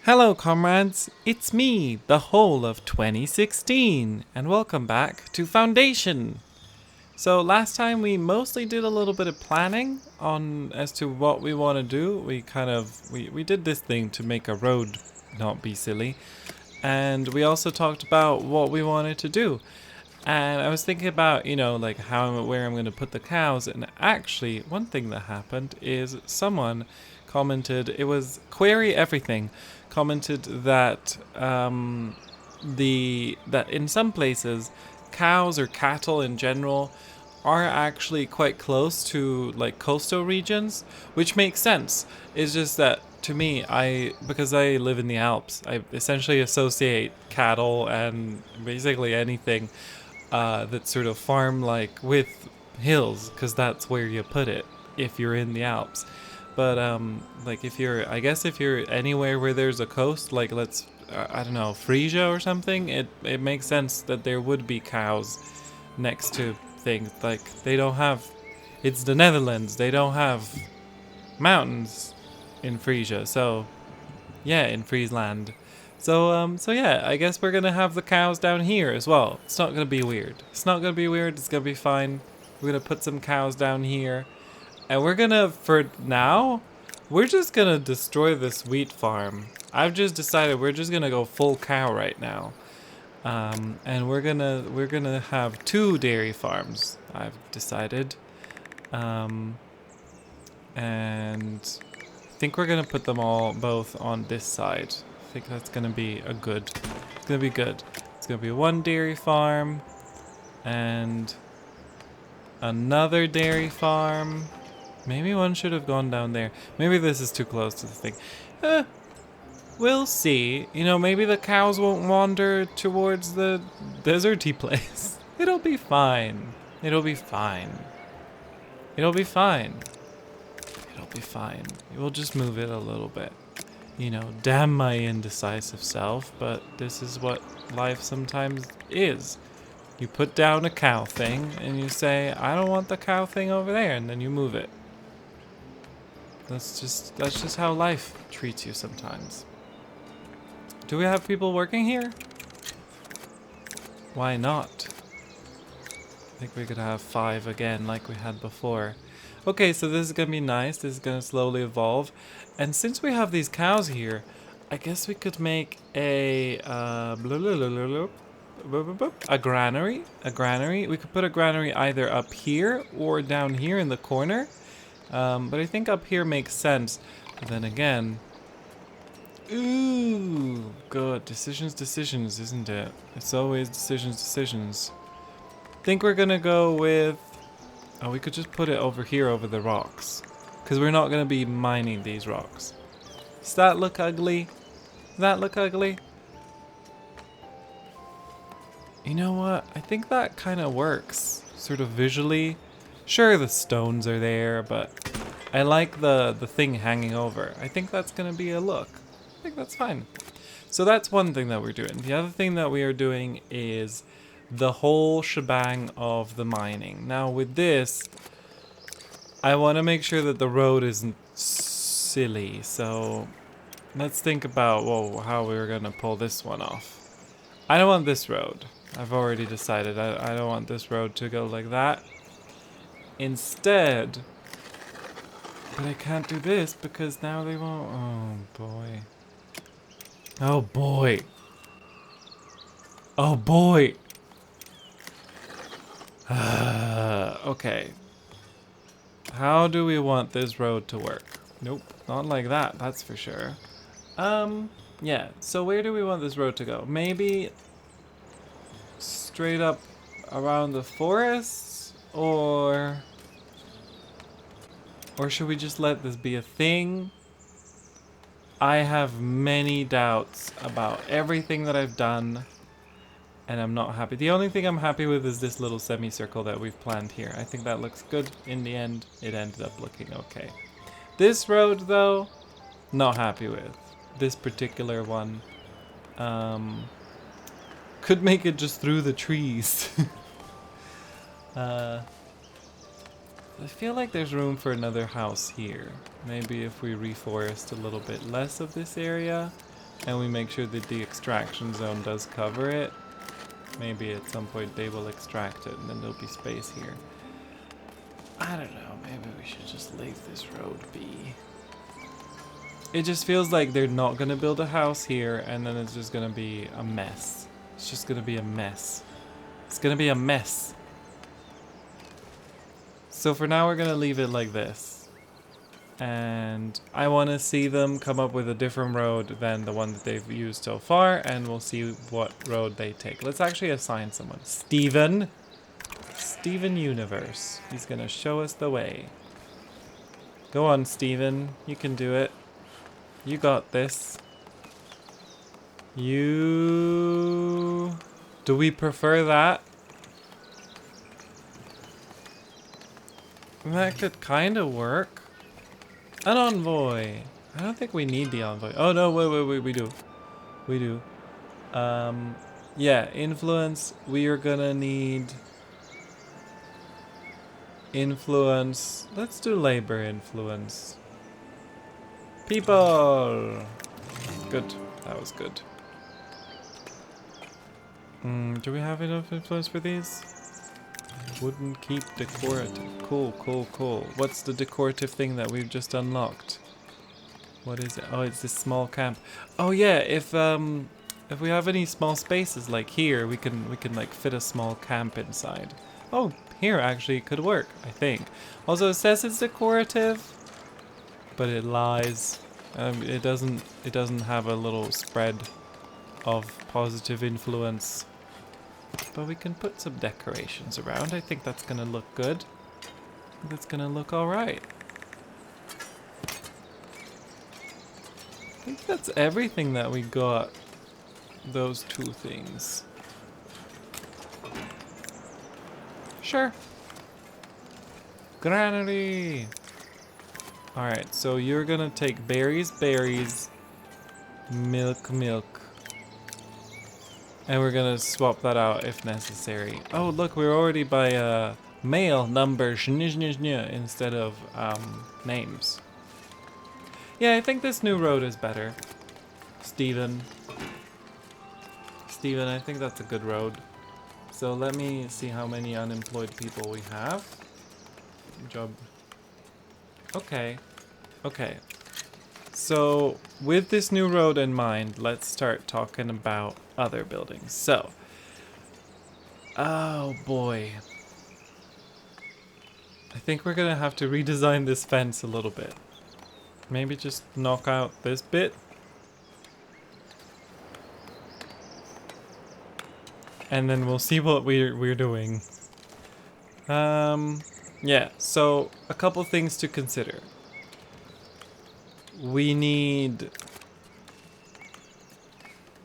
Hello, comrades. It's me, the whole of 2016, and welcome back to Foundation. So last time we mostly did a little bit of planning on as to what we want to do. We did this thing to make a road not be silly, and we also talked about what we wanted to do. And I was thinking about, like where I'm going to put the cows. And actually, one thing that happened is someone commented, it was Query Everything, commented that that in some places, cows or cattle in general are actually quite close to like coastal regions, which makes sense. It's just that to me, because I live in the Alps, I essentially associate cattle and basically anything that's sort of farm-like with hills, because that's where you put it if you're in the Alps. But like if you're anywhere where there's a coast, like I don't know, Frisia or something, it makes sense that there would be cows next to things. Like they don't have, it's the Netherlands. They don't have mountains in Frisia, so yeah, in Friesland. So yeah, I guess we're gonna have the cows down here as well. It's not gonna be weird. It's not gonna be weird. It's gonna be fine. We're gonna put some cows down here, and for now, we're just gonna destroy this wheat farm. I've just decided we're just gonna go full cow right now, and we're gonna have two dairy farms. I've decided, um, and I think we're gonna put them all both on this side. I think that's gonna be it's gonna be good. It's gonna be one dairy farm and another dairy farm. Maybe one should have gone down there. Maybe this is too close to the thing. We'll see. Maybe the cows won't wander towards the deserty place. It'll be fine. It'll be fine. It'll be fine. It'll be fine. We'll just move it a little bit. Damn my indecisive self, but this is what life sometimes is. You put down a cow thing and you say, I don't want the cow thing over there, and then you move it. That's just how life treats you sometimes. Do we have people working here? Why not? I think we could have 5 again like we had before. Okay, so this is gonna be nice. This is gonna slowly evolve. And since we have these cows here, I guess we could make a granary. A granary. We could put a granary either up here or down here in the corner. But I think up here makes sense. But then again, ooh, good. Decisions, isn't it? It's always decisions. Think we're gonna go with... Oh, we could just put it over here over the rocks. Because we're not gonna be mining these rocks. Does that look ugly? Does that look ugly? You know what? I think that kind of works. Sort of visually. Sure, the stones are there, but I like the thing hanging over. I think that's gonna be a look. I think that's fine. So that's one thing that we're doing. The other thing that we are doing is the whole shebang of the mining. Now with this, I want to make sure that the road isn't silly. So let's think about, how we're gonna pull this one off. I don't want this road. I've already decided I don't want this road to go like that. Instead, but I can't do this because now they won't. Oh boy. Oh boy. Oh boy. Okay. How do we want this road to work? Nope, not like that, that's for sure. Yeah, so where do we want this road to go? Maybe straight up around the forests? Or should we just let this be a thing? I have many doubts about everything that I've done, and I'm not happy. The only thing I'm happy with is this little semicircle that we've planned here. I think that looks good. In the end, it ended up looking okay. This road, though, not happy with. This particular one. Could make it just through the trees. I feel like there's room for another house here. Maybe if we reforest a little bit less of this area, and we make sure that the extraction zone does cover it. Maybe at some point they will extract it and then there'll be space here. I don't know, maybe we should just leave this road be. It just feels like they're not gonna build a house here and then it's just gonna be a mess. It's just gonna be a mess. It's gonna be a mess. So for now we're gonna leave it like this. And I wanna see them come up with a different road than the one that they've used so far, and we'll see what road they take. Let's actually assign someone. Steven. Steven Universe. He's gonna show us the way. Go on, Steven. You can do it. You got this. You... Do we prefer that? That could kind of work. An envoy. I don't think we need the envoy. Oh no, wait, we do. We do. Yeah, influence. We are gonna need influence. Let's do labor influence. People. Good. That was good. Do we have enough influence for these? Wouldn't keep decorative. Cool, cool, cool. What's the decorative thing that we've just unlocked? What is it? Oh, it's this small camp. Oh yeah, if we have any small spaces like here, we can like fit a small camp inside. Oh, here actually could work, I think. Also, it says it's decorative, but it lies. It doesn't have a little spread of positive influence. But we can put some decorations around. I think that's gonna look good. I think that's gonna look alright. I think that's everything that we got. Those two things. Sure. Granary! Alright, so you're gonna take berries, milk. And we're gonna swap that out if necessary. Oh, look, we're already by male numbers instead of names. Yeah, I think this new road is better. Steven, I think that's a good road. So let me see how many unemployed people we have. Job. Okay. So, with this new road in mind, let's start talking about other buildings. So, oh boy. I think we're gonna have to redesign this fence a little bit. Maybe just knock out this bit. And then we'll see what we're doing. Yeah, so a couple things to consider. We need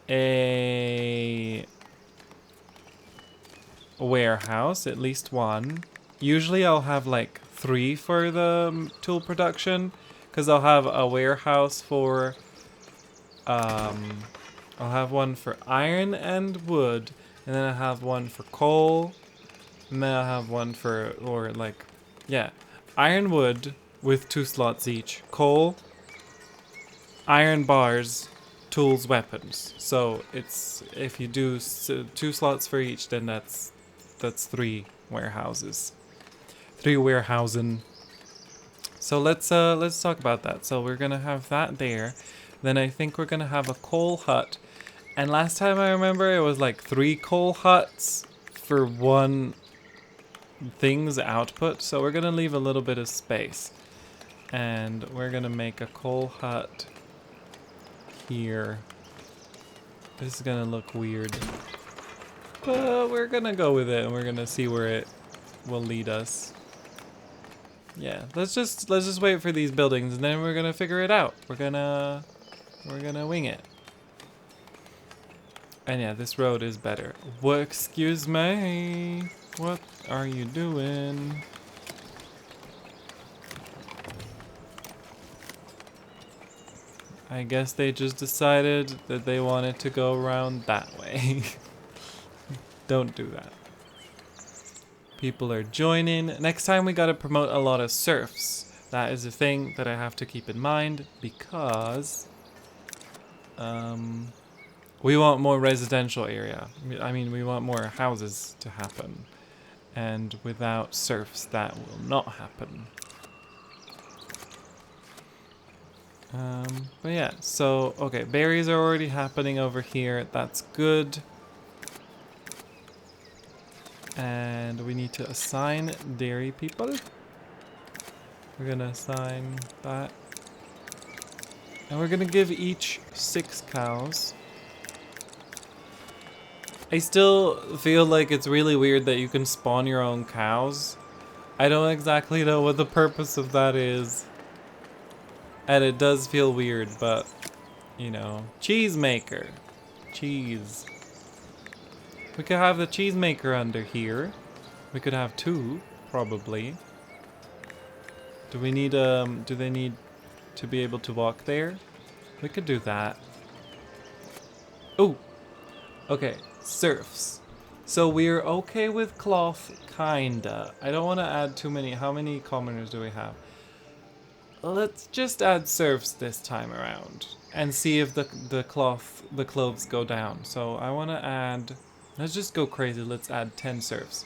a warehouse, at least one. Usually I'll have like 3 for the tool production, because I'll have a warehouse for I'll have one for iron and wood, and then I have one for coal, and then I have one for, or like, yeah, iron, wood with 2 slots each, coal, iron bars, tools, weapons. So it's, if you do 2 slots for each, then that's 3 warehouses. 3 warehousing. So let's talk about that. So we're gonna have that there. Then I think we're gonna have a coal hut. And last time I remember it was like 3 coal huts for 1 thing's output. So we're gonna leave a little bit of space. And we're gonna make a coal hut here. This is gonna look weird, but we're gonna go with it and we're gonna see where it will lead us. Yeah, let's just wait for these buildings and then we're gonna figure it out. We're gonna wing it. And yeah, this road is better. What? Excuse me. What are you doing? I guess they just decided that they wanted to go around that way. Don't do that. People are joining. Next time we gotta promote a lot of serfs. That is a thing that I have to keep in mind because We want more residential area. I mean, we want more houses to happen. And without serfs, that will not happen. But yeah, so, okay, berries are already happening over here. That's good. And we need to assign dairy people. We're gonna assign that. And we're gonna give each 6 cows. I still feel like it's really weird that you can spawn your own cows. I don't exactly know what the purpose of that is. And it does feel weird, but, you know. Cheese maker. Cheese. We could have the cheese maker under here. We could have 2, probably. Do we need, do they need to be able to walk there? We could do that. Oh! Okay, serfs. So we're okay with cloth, kinda. I don't want to add too many. How many commoners do we have? Let's just add serfs this time around and see if the clothes go down. So I want to add. Let's just go crazy. Let's add 10 serfs.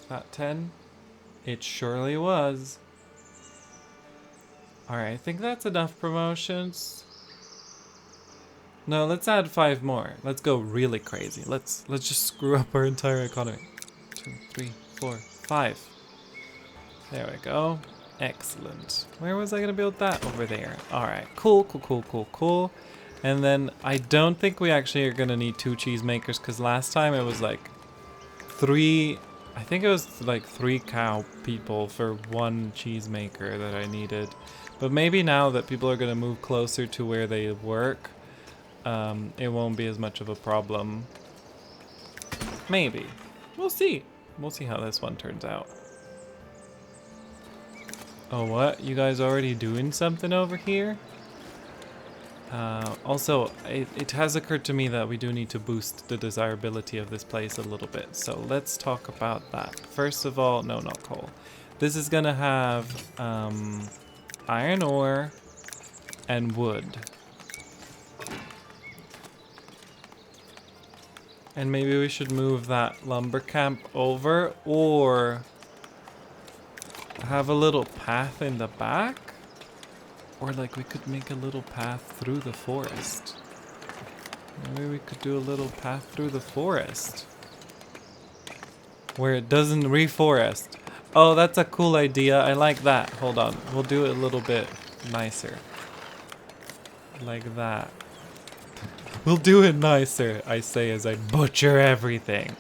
Is that 10? It surely was. All right, I think that's enough promotions. No, let's add 5 more. Let's go really crazy. Let's just screw up our entire economy. 2, 3, 4, 5. There we go. Excellent. Where was I gonna build that? Over there. Alright, cool, cool, cool, cool, cool. And then I don't think we actually are gonna need 2 cheese makers because last time it was like 3, I think it was like 3 cow people for 1 cheese maker that I needed. But maybe now that people are gonna move closer to where they work, it won't be as much of a problem. Maybe. We'll see. We'll see how this one turns out. Oh, what? You guys already doing something over here? Also, it has occurred to me that we do need to boost the desirability of this place a little bit. So let's talk about that. First of all, no, not coal. This is gonna have iron ore and wood. And maybe we should move that lumber camp over or have a little path in the back, or like we could make a little path through the forest. Maybe we could do a little path through the forest where it doesn't reforest. Oh, that's a cool idea. I like that. Hold on, we'll do it a little bit nicer, like that. We'll do it nicer, I say as I butcher everything.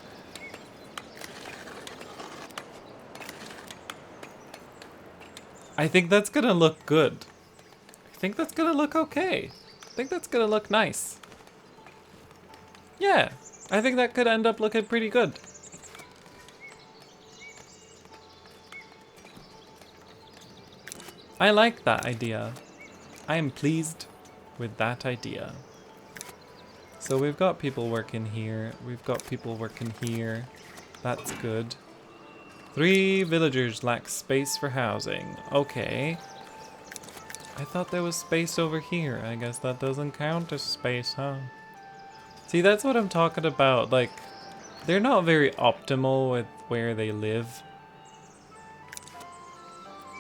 I think that's gonna look good. I think that's gonna look okay. I think that's gonna look nice. Yeah, I think that could end up looking pretty good. I like that idea. I am pleased with that idea. So we've got people working here. We've got people working here. That's good. 3 villagers lack space for housing. Okay. I thought there was space over here. I guess that doesn't count as space, huh? See, that's what I'm talking about. Like, they're not very optimal with where they live.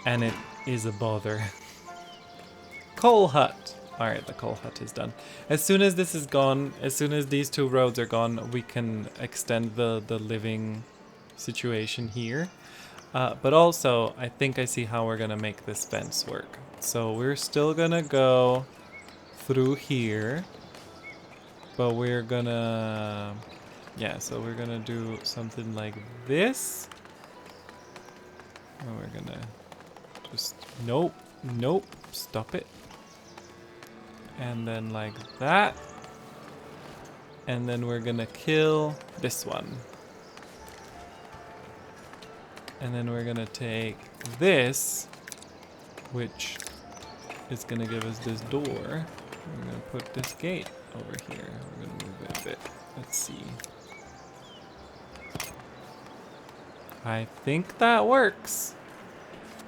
And it is a bother. Coal hut. Alright, the coal hut is done. As soon as this is gone, as soon as these 2 roads are gone, we can extend the living situation here. But also, I think I see how we're gonna make this fence work. So we're still gonna go through here. But we're gonna... Yeah, so we're gonna do something like this. And we're gonna just... Nope. Nope. Stop it. And then like that. And then we're gonna kill this one. And then we're gonna take this, which is gonna give us this door. We're gonna put this gate over here. We're gonna move it a bit. Let's see. I think that works.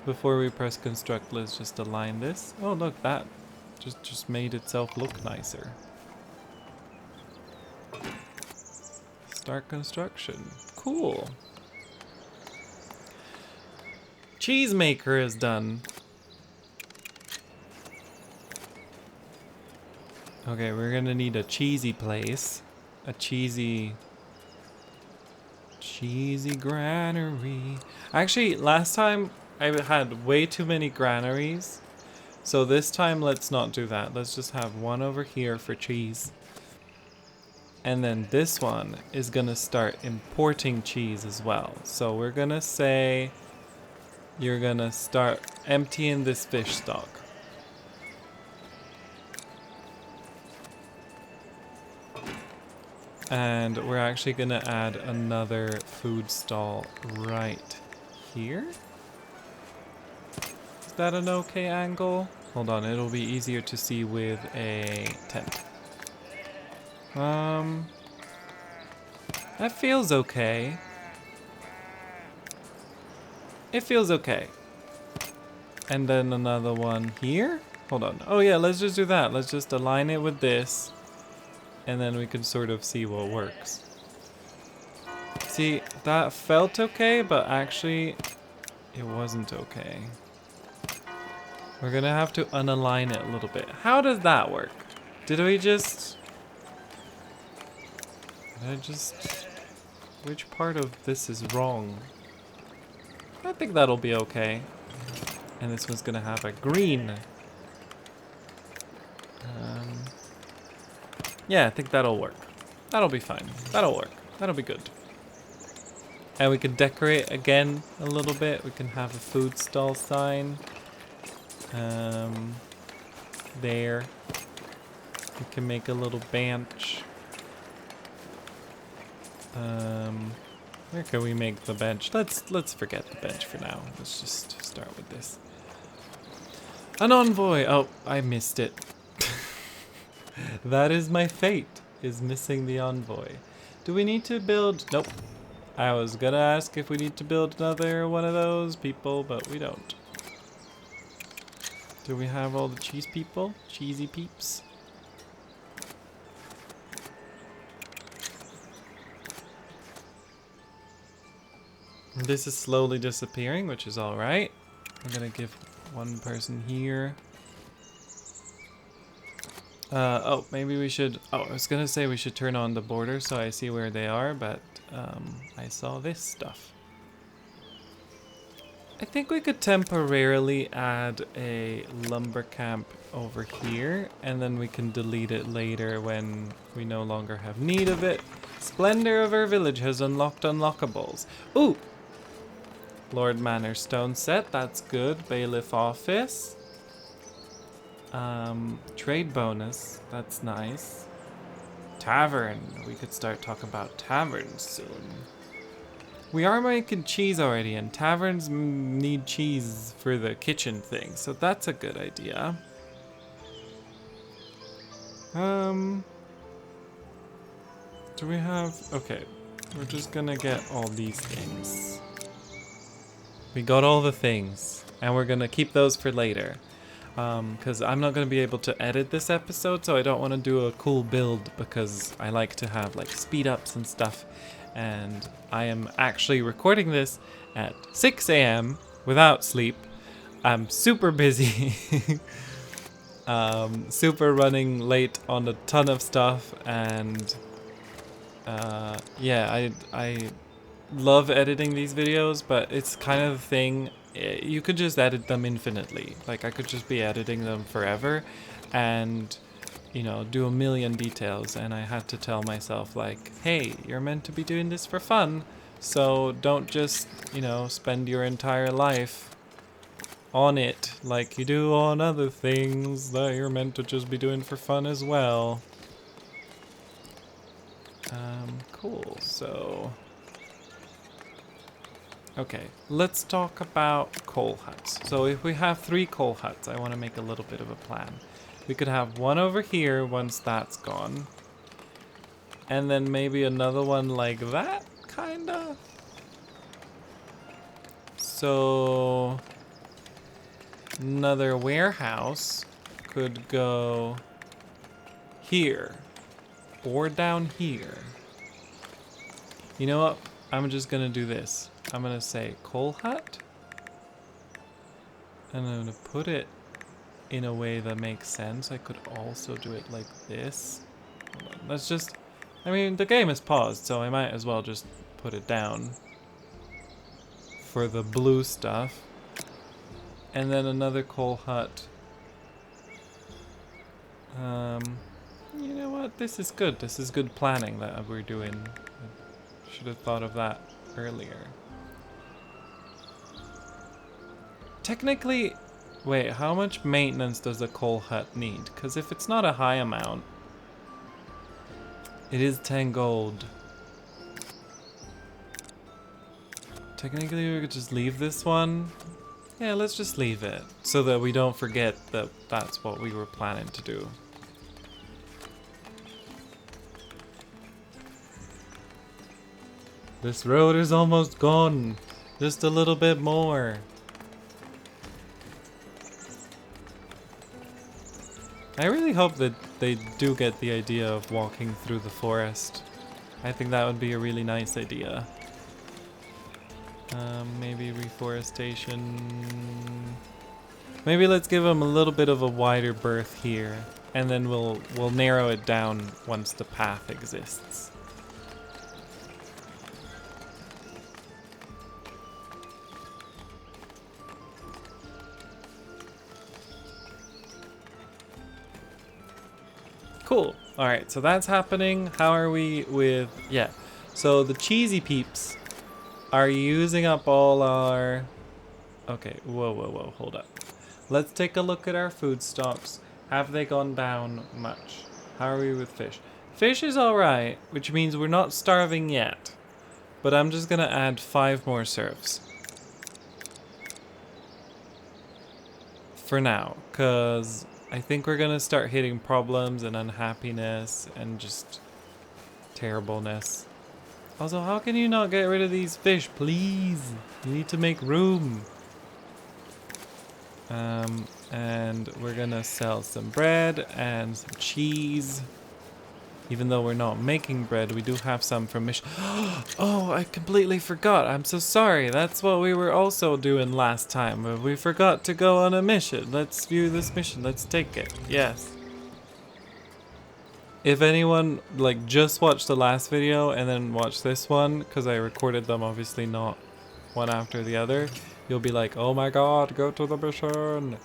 Before we press construct, let's just align this. Oh look, that just made itself look nicer. Start construction. Cool. Cheese maker is done. Okay, we're gonna need a cheesy place. A cheesy granary. Actually, last time I had way too many granaries. So this time, let's not do that. Let's just have one over here for cheese. And then this one is gonna start importing cheese as well. So we're gonna say you're gonna start emptying this fish stock. And we're actually gonna add another food stall right here. Is that an okay angle? Hold on, it'll be easier to see with a tent. That feels okay. It feels okay. And then another one here? Hold on. Oh yeah, let's just do that. Let's just align it with this. And then we can sort of see what works. See, that felt okay, but actually it wasn't okay. We're gonna have to unalign it a little bit. How does that work? Did I just... Which part of this is wrong? I think that'll be okay. And this one's gonna have a green. Yeah, I think that'll work. That'll be fine. That'll work. That'll be good. And we can decorate again a little bit. We can have a food stall sign. There. We can make a little bench. Where can we make the bench? Let's forget the bench for now. Let's just start with this. An envoy! Oh, I missed it. That is my fate, is missing the envoy. Do we need to build... Nope. I was gonna ask if we need to build another one of those people, but we don't. Do we have all the cheese people? Cheesy peeps? This is slowly disappearing, which is alright. I'm gonna give one person here. Oh, maybe we should... Oh, I was gonna say we should turn on the border so I see where they are, but I saw this stuff. I think we could temporarily add a lumber camp over here, and then we can delete it later when we no longer have need of it. Splendor of our village has unlocked unlockables. Ooh! Lord Manor stone set, that's good. Bailiff office. Trade bonus, that's nice. Tavern, we could start talking about taverns soon. We are making cheese already, and taverns need cheese for the kitchen thing, so that's a good idea. Do we have... Okay, we're just gonna get all these things. We got all the things, and we're gonna keep those for later. Because I'm not going to be able to edit this episode, so I don't want to do a cool build because I like to have like speed ups and stuff. And I am actually recording this at 6 a.m. without sleep. I'm super busy. Super running late on a ton of stuff, and yeah, I love editing these videos, but it's kind of the thing. You could just edit them infinitely. Like, I could just be editing them forever and, you know, do a million details. And I had to tell myself, like, hey, you're meant to be doing this for fun. So don't just, you know, spend your entire life on it like you do on other things that you're meant to just be doing for fun as well. Cool, so... Okay, let's talk about coal huts. So if we have 3 coal huts, I want to make a little bit of a plan. We could have one over here once that's gone. And then maybe another one like that, kinda. So another warehouse could go here or down here. You know what? I'm just gonna do this. I'm gonna say coal hut, and I'm gonna put it in a way that makes sense. I could also do it like this. Hold on. Let's just, I mean, the game is paused, so I might as well just put it down for the blue stuff. And then another coal hut. You know what? This is good. This is good planning that we're doing. I should have thought of that earlier. Technically, wait, how much maintenance does a coal hut need? Because if it's not a high amount, it is 10 gold. Technically, we could just leave this one. Yeah, let's just leave it so that we don't forget that that's what we were planning to do. This road is almost gone. Just a little bit more. I really hope that they do get the idea of walking through the forest. I think that would be a really nice idea. Maybe reforestation. Maybe let's give them a little bit of a wider berth here, and then we'll narrow it down once the path exists. Cool. Alright, so that's happening. How are we with... Yeah. So the cheesy peeps are using up all our... Okay, whoa, hold up. Let's take a look at our food stocks. Have they gone down much? How are we with fish? Fish is alright, which means we're not starving yet. But I'm just gonna add 5 more serfs. For now, because I think we're gonna start hitting problems and unhappiness and just terribleness. Also, how can you not get rid of these fish, please? You need to make room. And we're gonna sell some bread and some cheese. Even though we're not making bread, we do have some from mission. Oh, I completely forgot. I'm so sorry. That's what we were also doing last time. We forgot to go on a mission. Let's view this mission. Let's take it. Yes. If anyone like just watched the last video and then watched this one, because I recorded them obviously not one after the other, you'll be like, oh my god, go to the mission.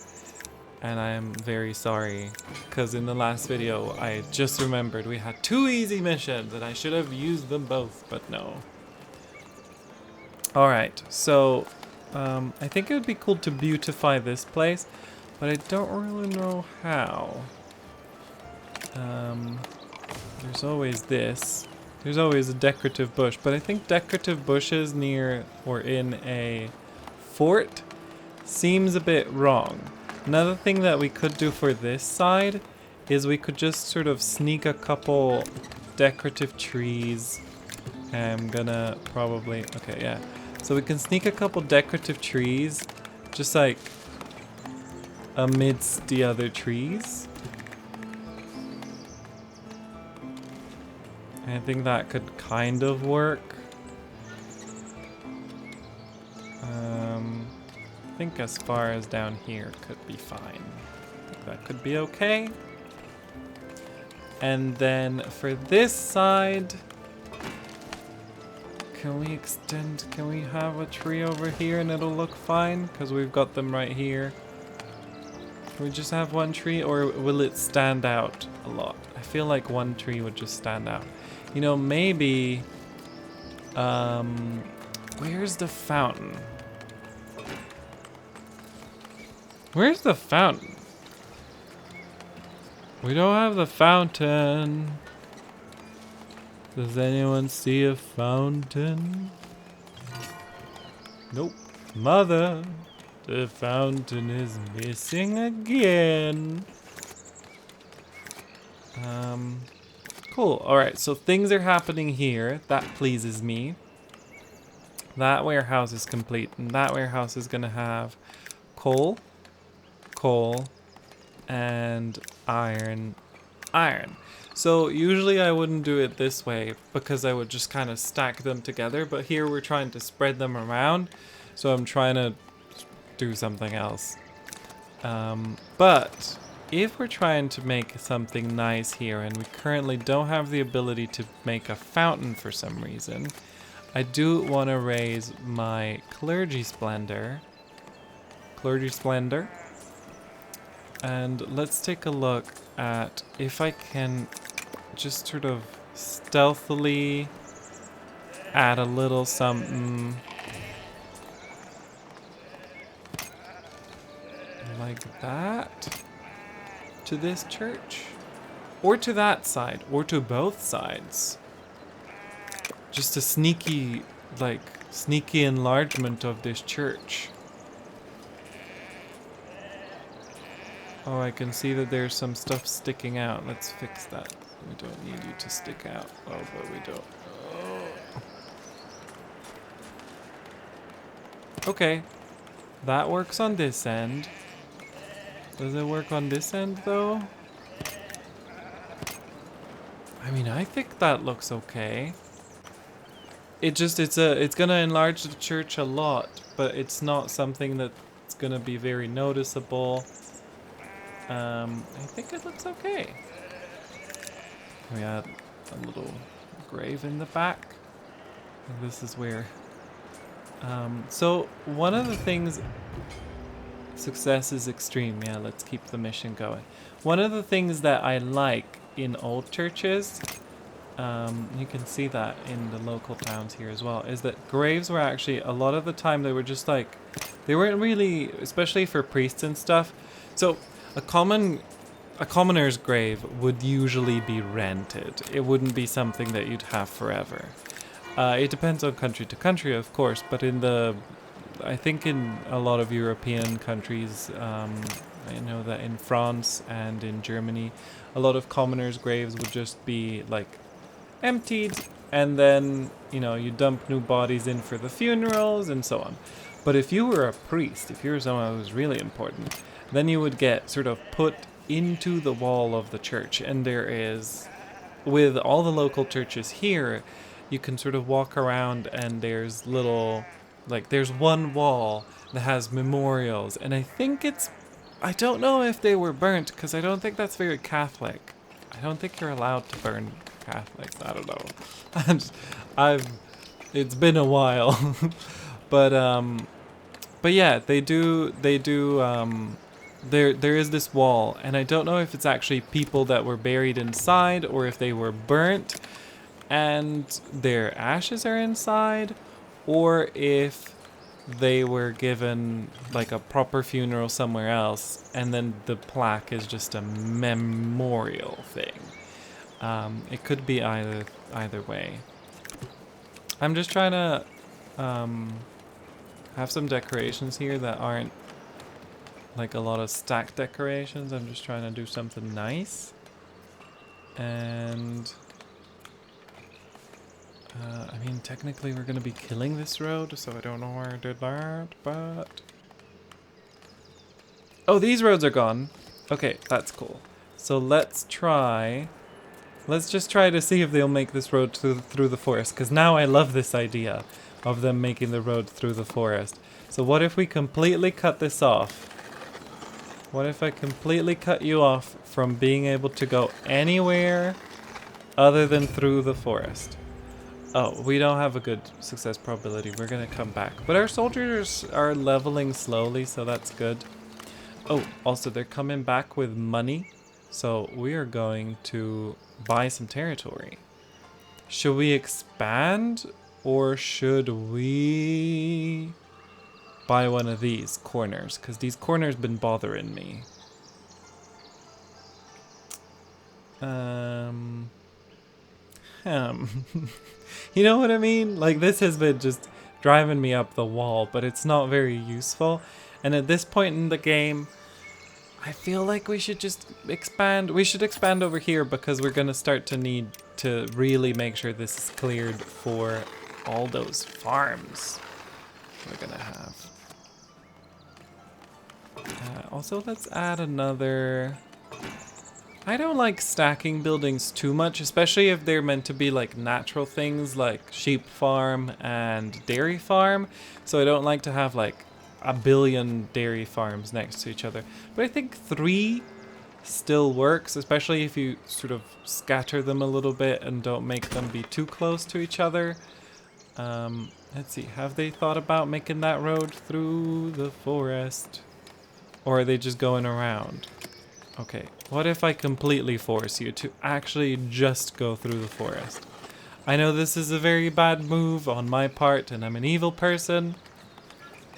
And I am very sorry, because in the last video I just remembered we had 2 easy missions and I should have used them both, but no. Alright, so I think it would be cool to beautify this place, but I don't really know how. There's always this. There's always a decorative bush, but I think decorative bushes near or in a fort seems a bit wrong. Another thing that we could do for this side is we could just sort of sneak a couple decorative trees. I'm gonna probably, okay, yeah. So we can sneak a couple decorative trees just like amidst the other trees. I think that could kind of work. I think as far as down here could be fine. I think that could be okay. And then for this side, can we extend, can we have a tree over here and it'll look fine? Because we've got them right here. Can we just have one tree, or will it stand out a lot? I feel like one tree would just stand out. You know, maybe, where's the fountain? Where's the fountain? We don't have the fountain. Does anyone see a fountain? Nope. Mother, the fountain is missing again. Cool. Alright, so things are happening here. That pleases me. That warehouse is complete, and that warehouse is gonna have coal. coal, and iron. So usually I wouldn't do it this way because I would just kind of stack them together, but here we're trying to spread them around, so I'm trying to do something else. But if we're trying to make something nice here and we currently don't have the ability to make a fountain for some reason, I do want to raise my Clergy Splendor. And let's take a look at if I can just sort of stealthily add a little something like that to this church, or to that side, or to both sides. Just a sneaky enlargement of this church. Oh, I can see that there's some stuff sticking out. Let's fix that. We don't need you to stick out. Oh, but we don't. Oh. Okay. That works on this end. Does it work on this end, though? I mean, I think that looks okay. It's gonna enlarge the church a lot, but it's not something that's gonna be very noticeable. I think it looks okay. We add a little grave in the back. And this is where. So one of the things. Success is extreme. Yeah, let's keep the mission going. One of the things that I like in old churches, you can see that in the local towns here as well, is that graves were actually, a lot of the time, they were just like, they weren't really, especially for priests and stuff. So a commoner's grave would usually be rented. It wouldn't be something that you'd have forever. It depends on country to country, of course, but I think in a lot of European countries, I know that in France and in Germany, a lot of commoners' graves would just be like emptied, and then, you know, you dump new bodies in for the funerals and so on. But if you were a priest, if you were someone who was really important, then you would get sort of put into the wall of the church. And there is, with all the local churches here, you can sort of walk around and there's little, like there's one wall that has memorials. And I don't know if they were burnt, because I don't think that's very Catholic. I don't think you're allowed to burn Catholics. I don't know. It's been a while. But yeah, they do, there is this wall, and I don't know if it's actually people that were buried inside or if they were burnt and their ashes are inside, or if they were given like a proper funeral somewhere else and then the plaque is just a memorial thing. It could be either way. I'm just trying to have some decorations here that aren't like a lot of stack decorations. I'm just trying to do something nice. And I mean, technically we're going to be killing this road, so I don't know why I did that, but... Oh, these roads are gone. Okay, that's cool. So let's just try to see if they'll make this road through the forest, because now I love this idea of them making the road through the forest. So what if we completely cut this off? What if I completely cut you off from being able to go anywhere other than through the forest? Oh, we don't have a good success probability. We're gonna come back. But our soldiers are leveling slowly, so that's good. Oh, also they're coming back with money. So we are going to buy some territory. Should we expand, or should we buy one of these corners? Because these corners been bothering me. You know what I mean? Like, this has been just driving me up the wall, but it's not very useful. And at this point in the game, I feel like we should just expand. We should expand over here, because we're going to start to need to really make sure this is cleared for all those farms we're going to have. Also, let's add another... I don't like stacking buildings too much, especially if they're meant to be like natural things like sheep farm and dairy farm. So I don't like to have like a billion dairy farms next to each other. But I think 3 still works, especially if you sort of scatter them a little bit and don't make them be too close to each other. Let's see, have they thought about making that road through the forest? Or are they just going around? Okay, what if I completely force you to actually just go through the forest? I know this is a very bad move on my part and I'm an evil person,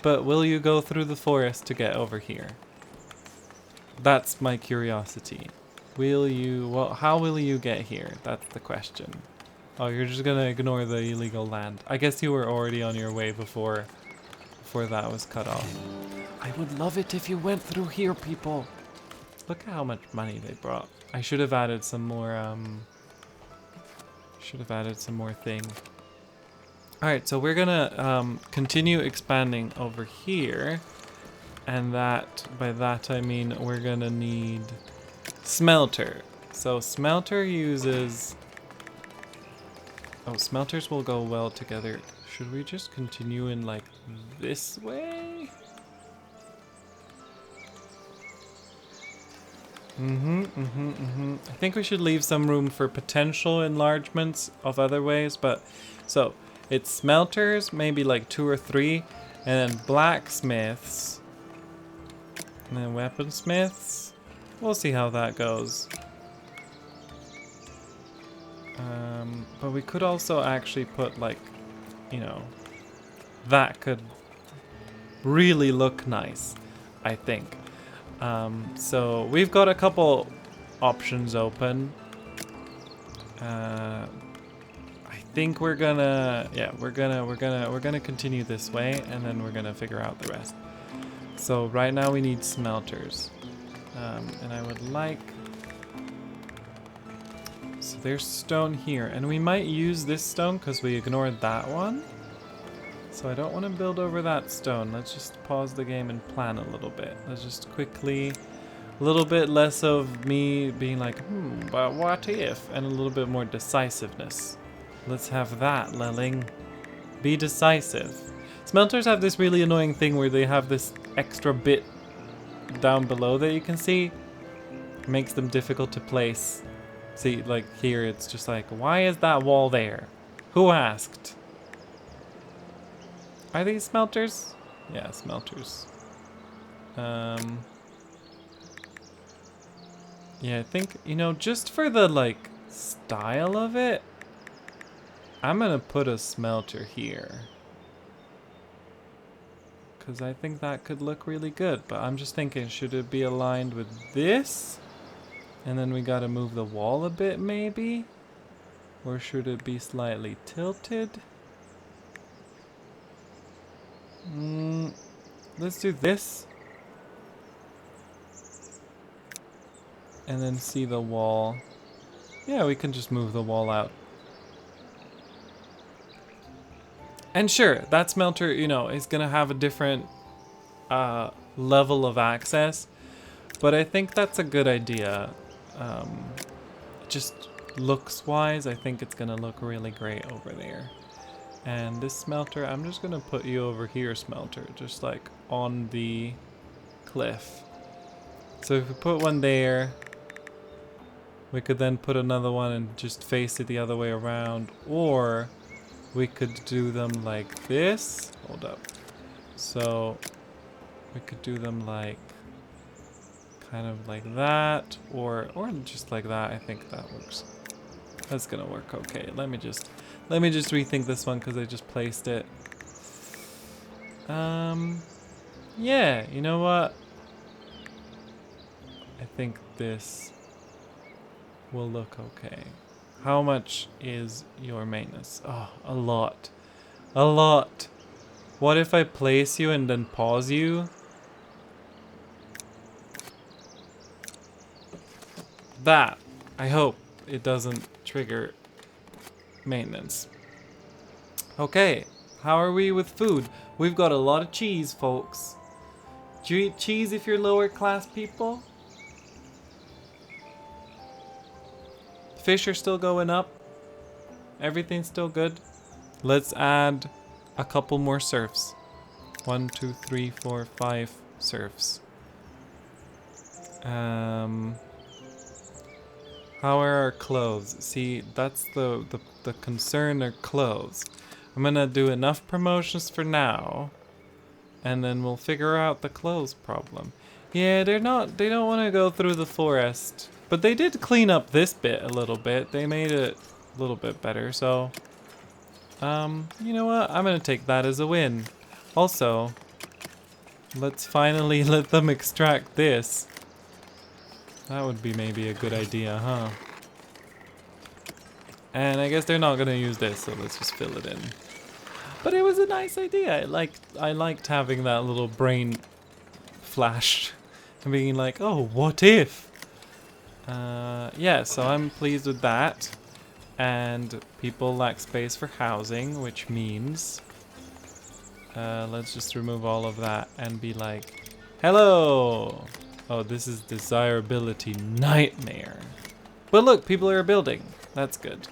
but will you go through the forest to get over here? That's my curiosity. Will you, well, how will you get here? That's the question. Oh, you're just gonna ignore the illegal land. I guess you were already on your way before that was cut off. I would love it if you went through here, people. Look at how much money they brought. I should have added some more, thing. Alright, so we're gonna, continue expanding over here. And by that I mean we're gonna need smelter. So smelter uses... Oh, smelters will go well together. Should we just continue in like this way? I think we should leave some room for potential enlargements of other ways, but so it's smelters, maybe like 2 or 3, and then blacksmiths, and then weaponsmiths. We'll see how that goes. But we could also actually put like, you know, that could really look nice, I think. So we've got a couple options open. I think we're gonna, yeah, we're gonna continue this way, and then we're gonna figure out the rest. So right now we need smelters, and I would like. So there's stone here, and we might use this stone because we ignored that one. So I don't want to build over that stone. Let's just pause the game and plan a little bit. Let's just quickly, a little bit less of me being like, but what if? And a little bit more decisiveness. Let's have that, Lelling. Be decisive. Smelters have this really annoying thing where they have this extra bit down below that you can see. It makes them difficult to place. See, like here, it's just like, why is that wall there? Who asked? Are these smelters? Yeah, smelters. Yeah, I think, you know, just for the, like, style of it, I'm gonna put a smelter here. Because I think that could look really good, but I'm just thinking, should it be aligned with this? And then we gotta move the wall a bit, maybe? Or should it be slightly tilted? Let's do this. And then see the wall. Yeah, we can just move the wall out. And sure, that smelter, you know, is gonna have a different level of access. But I think that's a good idea. Just looks-wise, I think it's gonna look really great over there. And this smelter, I'm just gonna put you over here, smelter, just like on the cliff. So if we put one there, we could then put another one and just face it the other way around, or we could do them like this. Hold up. So we could do them like kind of like that, or just like that. I think that works. That's gonna work okay. Let me just rethink this one because I just placed it. Yeah, you know what? I think this will look okay. How much is your maintenance? Oh, a lot. A lot. What if I place you and then pause you? That, I hope it doesn't trigger maintenance. Okay, how are we with food? We've got a lot of cheese, folks. Do you eat cheese if you're lower class people? Fish are still going up. Everything's still good. Let's add a couple more serfs. 1, 2, 3, 4, 5 serfs. How are our clothes? See, that's the concern, are clothes. I'm gonna do enough promotions for now, and then we'll figure out the clothes problem. Yeah, they don't want to go through the forest, but they did clean up this bit a little bit. They made it a little bit better, so you know what? I'm gonna take that as a win. Also, let's finally let them extract this. That would be maybe a good idea, huh? And I guess they're not gonna use this, so let's just fill it in. But it was a nice idea. I liked having that little brain flash and being like, oh, what if? Yeah, so I'm pleased with that. And people lack space for housing, which means let's just remove all of that and be like, hello. Oh, this is desirability nightmare. But look, people are building. That's good.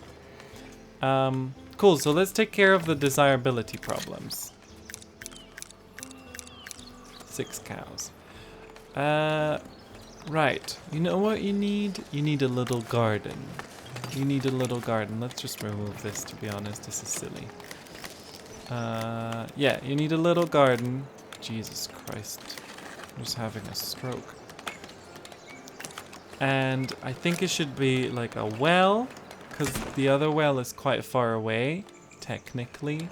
Cool, so let's take care of the desirability problems. 6 cows. Right. You know what you need? You need a little garden. You need a little garden. Let's just remove this, to be honest. This is silly. Yeah, you need a little garden. Jesus Christ. I'm just having a stroke. And I think it should be like a well, because the other well is quite far away, technically.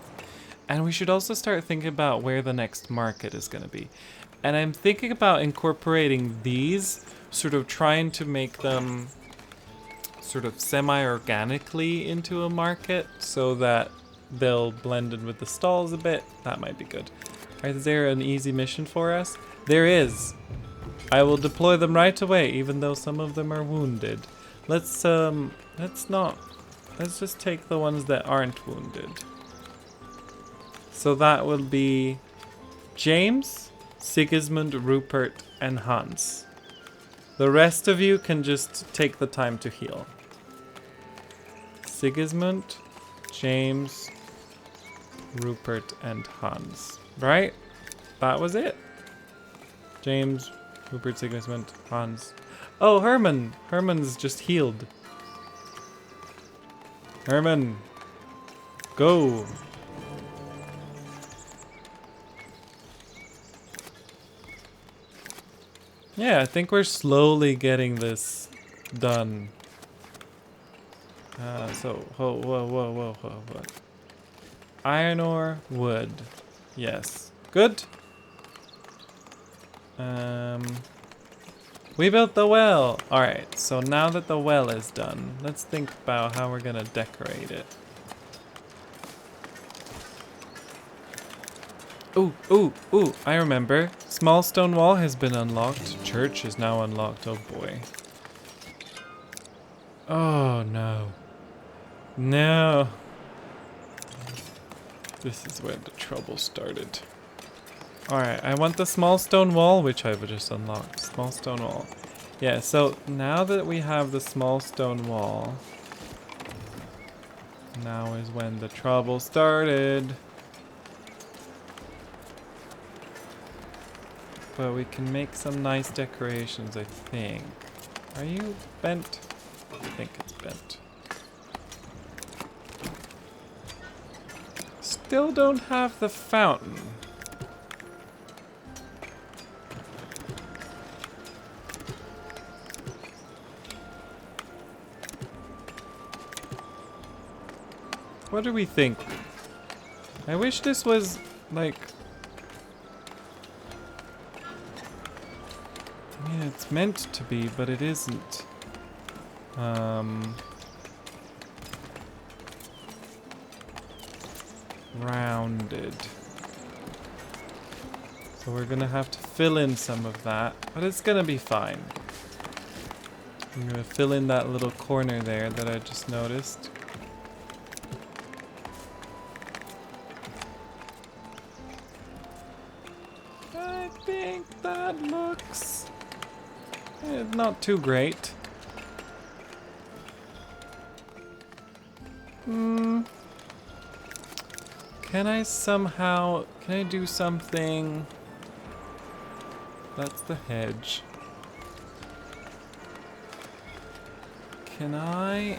And we should also start thinking about where the next market is going to be. And I'm thinking about incorporating these, sort of trying to make them sort of semi-organically into a market so that they'll blend in with the stalls a bit. That might be good. Is there an easy mission for us? There is. I will deploy them right away, even though some of them are wounded. Let's just take the ones that aren't wounded. So that will be James, Sigismund, Rupert, and Hans. The rest of you can just take the time to heal. Sigismund, James, Rupert, and Hans. Right? That was it. James, Rupert, Sigismund, Hans. Oh, Herman! Herman's just healed. Herman! Go! Yeah, I think we're slowly getting this done. Whoa. Iron ore, wood. Yes. Good. We built the well. Alright, so now that the well is done, let's think about how we're gonna decorate it. Ooh, I remember. Small stone wall has been unlocked. Church is now unlocked. Oh boy. Oh no. No. This is where the trouble started. Alright, I want the small stone wall, which I've just unlocked. Small stone wall. Yeah, so now that we have the small stone wall, now is when the trouble started. But we can make some nice decorations, I think. Are you bent? I think it's bent. Still don't have the fountain. What do we think? I wish this was like... I mean, it's meant to be, but it isn't. Rounded. So we're gonna have to fill in some of that, but it's gonna be fine. I'm gonna fill in that little corner there that I just noticed. I think that that looks not too great. Can I do something? That's the hedge. Can I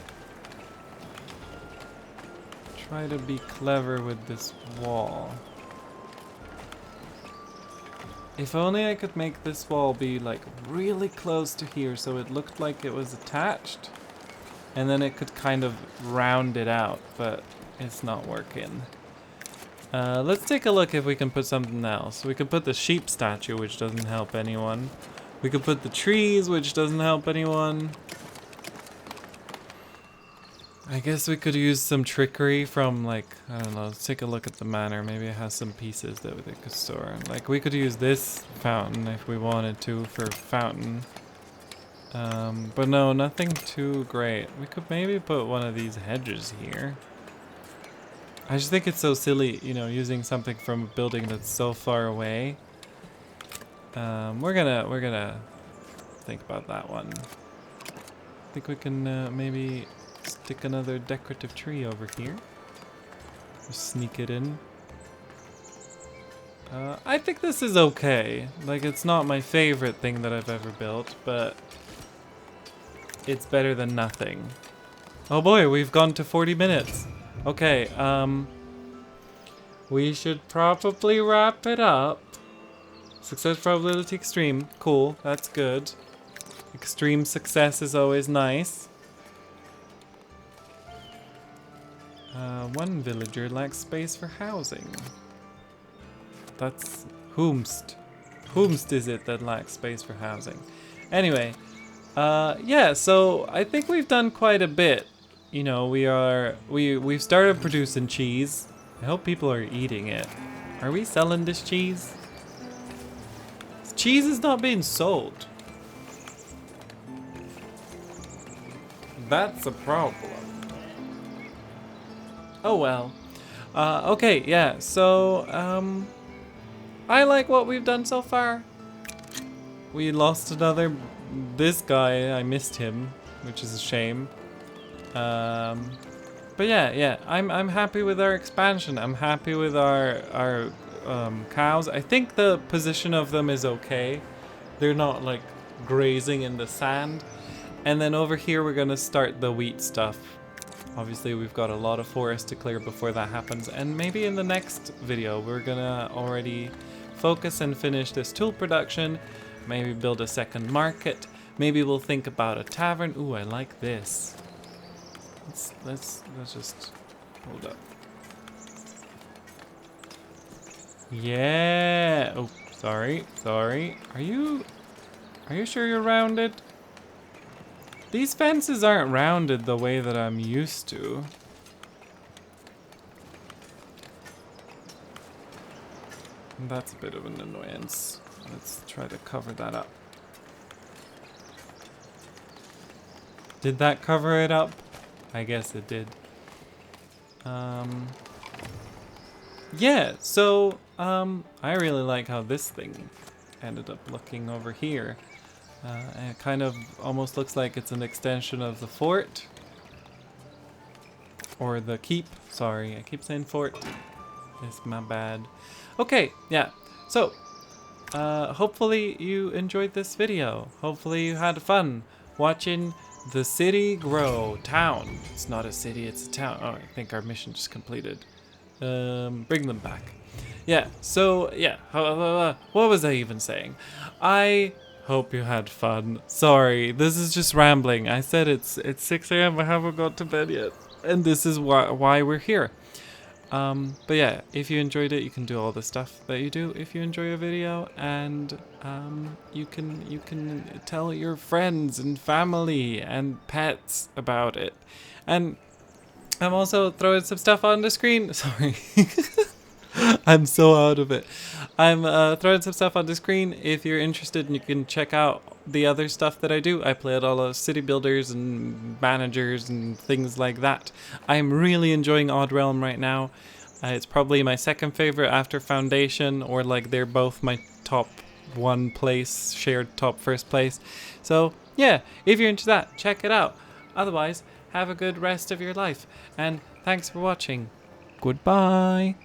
try to be clever with this wall? If only I could make this wall be like really close to here so it looked like it was attached. And then it could kind of round it out, but it's not working. Let's take a look if we can put something else. We could put the sheep statue, which doesn't help anyone. We could put the trees, which doesn't help anyone. I guess we could use some trickery from, like, I don't know, let's take a look at the manor. Maybe it has some pieces that we could store. Like, we could use this fountain if we wanted to for fountain. But no, nothing too great. We could maybe put one of these hedges here. I just think it's so silly, you know, using something from a building that's so far away. We're gonna think about that one. I think we can maybe stick another decorative tree over here. Just sneak it in. I think this is okay. Like, it's not my favorite thing that I've ever built, but it's better than nothing. Oh boy, we've gone to 40 minutes. Okay, we should probably wrap it up. Success probability extreme. Cool, that's good. Extreme success is always nice. One villager lacks space for housing. That's whomst. Whomst is it that lacks space for housing? Anyway, yeah, so I think we've done quite a bit. You know, we've started producing cheese. I hope people are eating it. Are we selling this cheese? Cheese is not being sold. That's a problem. Oh well. Okay, yeah, so, I like what we've done so far. We lost this guy, I missed him, which is a shame. But yeah, I'm happy with our expansion. I'm happy with our cows. I think the position of them is okay. They're not like grazing in the sand. And then over here we're gonna start the wheat stuff. Obviously we've got a lot of forest to clear before that happens, and maybe in the next video we're gonna already focus and finish this tool production, maybe build a second market, maybe we'll think about a tavern. Ooh, I like this. Let's just hold up. Yeah. Oh, sorry. Are you sure you're rounded? These fences aren't rounded the way that I'm used to. That's a bit of an annoyance. Let's try to cover that up. Did that cover it up? I guess it did. Yeah, so, I really like how this thing ended up looking over here. And it kind of almost looks like it's an extension of the fort. Or the keep. Sorry, I keep saying fort. It's my bad. Okay, yeah. So, hopefully you enjoyed this video. Hopefully you had fun watching the city grow. Town. It's not a city, it's a town. Oh, I think our mission just completed. Bring them back. Yeah, so, yeah. What was I even saying? I hope you had fun. Sorry, this is just rambling. I said it's 6 a.m. I haven't got to bed yet. And this is why we're here. But yeah, if you enjoyed it, you can do all the stuff that you do if you enjoy a video, and you can tell your friends and family and pets about it. And I'm also throwing some stuff on the screen. Sorry. I'm so out of it. I'm throwing some stuff on the screen. If you're interested, you can check out the other stuff that I do. I play at all of city builders and managers and things like that. I'm really enjoying Odd Realm right now. It's probably my second favorite after Foundation, or like they're both my top one place, shared top first place. So yeah, if you're into that, check it out. Otherwise, have a good rest of your life, and thanks for watching. Goodbye.